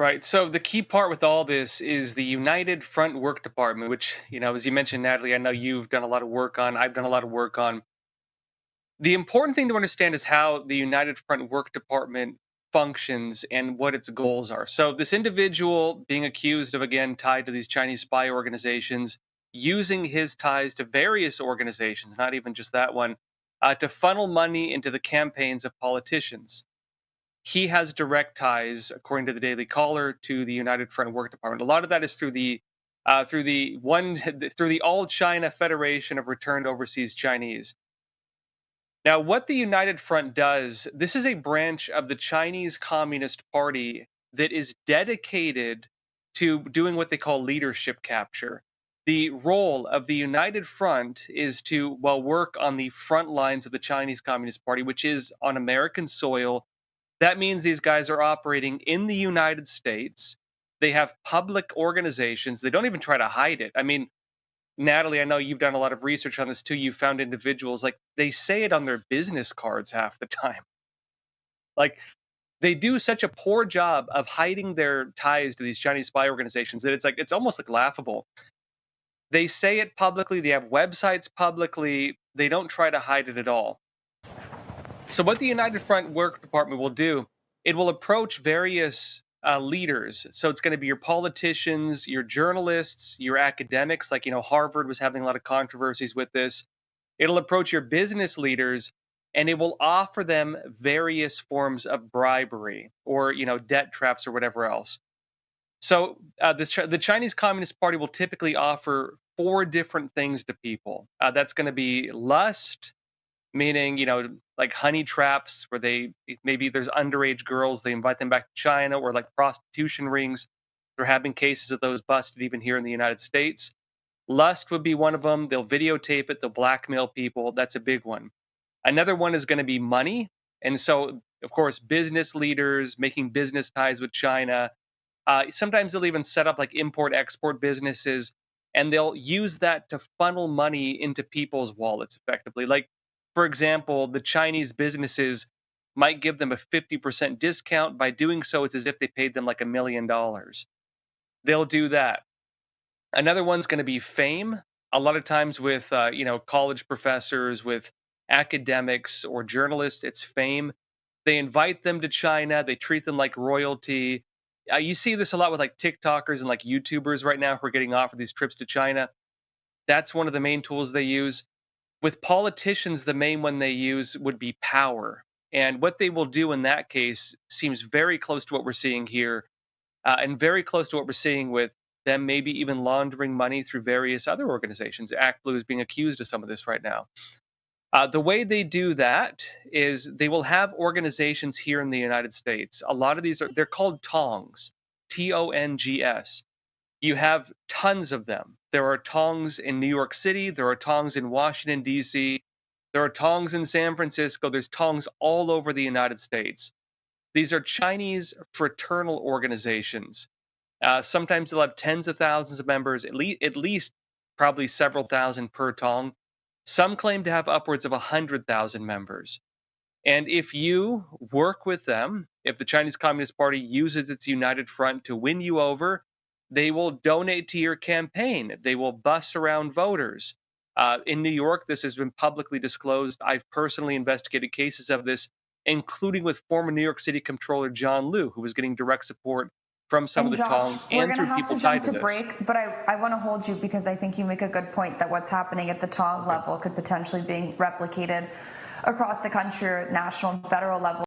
Right. So the key part with all this is the United Front Work Department, which, as you mentioned, Natalie, I know you've done a lot of work on, I've done a lot of work on. The important thing to understand is how the United Front Work Department functions and what its goals are. So this individual being accused of, again, tied to these Chinese spy organizations, using his ties to various organizations, not even just that one, to funnel money into the campaigns of politicians. He has direct ties, according to the Daily Caller, to the United Front Work Department. A lot of that is through the All China Federation of Returned Overseas Chinese. Now, what the United Front does, this is a branch of the Chinese Communist Party that is dedicated to doing what they call leadership capture. The role of the United Front is to, work on the front lines of the Chinese Communist Party, which is on American soil. That means these guys are operating in the United States. They have public organizations. They don't even try to hide it. I mean, Natalie, I know you've done a lot of research on this too. You found individuals like they say it on their business cards half the time. Like they do such a poor job of hiding their ties to these Chinese spy organizations that it's almost like laughable. They say it publicly, they have websites publicly, they don't try to hide it at all. So what the United Front Work Department will do, it will approach various leaders. So it's going to be your politicians, your journalists, your academics. Like, Harvard was having a lot of controversies with this. It'll approach your business leaders and it will offer them various forms of bribery or, debt traps or whatever else. So the Chinese Communist Party will typically offer 4 different things to people. That's going to be lust, meaning, like honey traps where maybe there's underage girls, they invite them back to China, or like prostitution rings. They're having cases of those busted even here in the United States. Lust would be one of them. They'll videotape it. They'll blackmail people. That's a big one. Another one is going to be money. And so, of course, business leaders making business ties with China. Sometimes they'll even set up like import-export businesses, and they'll use that to funnel money into people's wallets effectively. Like, for example, the Chinese businesses might give them a 50% discount. By doing so, it's as if they paid them like $1 million. They'll do that. Another one's going to be fame. A lot of times with, college professors, with academics or journalists, it's fame. They invite them to China. They treat them like royalty. You see this a lot with like TikTokers and like YouTubers right now who are getting offered these trips to China. That's one of the main tools they use. With politicians, the main one they use would be power. And what they will do in that case seems very close to what we're seeing here, and very close to what we're seeing with them maybe even laundering money through various other organizations. ActBlue is being accused of some of this right now. The way they do that is they will have organizations here in the United States. A lot of these they're called Tongs, Tongs. You have tons of them. There are Tongs in New York City. There are Tongs in Washington, D.C. There are Tongs in San Francisco. There's Tongs all over the United States. These are Chinese fraternal organizations. Sometimes they'll have tens of thousands of members, at least probably several thousand per Tong. Some claim to have upwards of 100,000 members. And if you work with them, if the Chinese Communist Party uses its United Front to win you over, they will donate to your campaign. They will bus around voters. In New York, this has been publicly disclosed. I've personally investigated cases of this, including with former New York City Comptroller John Liu, who was getting direct support from some of the Tongs and through people tied to this. We're going to have to jump to break, but I want to hold you because I think you make a good point that what's happening at the Tong level could potentially be replicated across the country, national and federal level.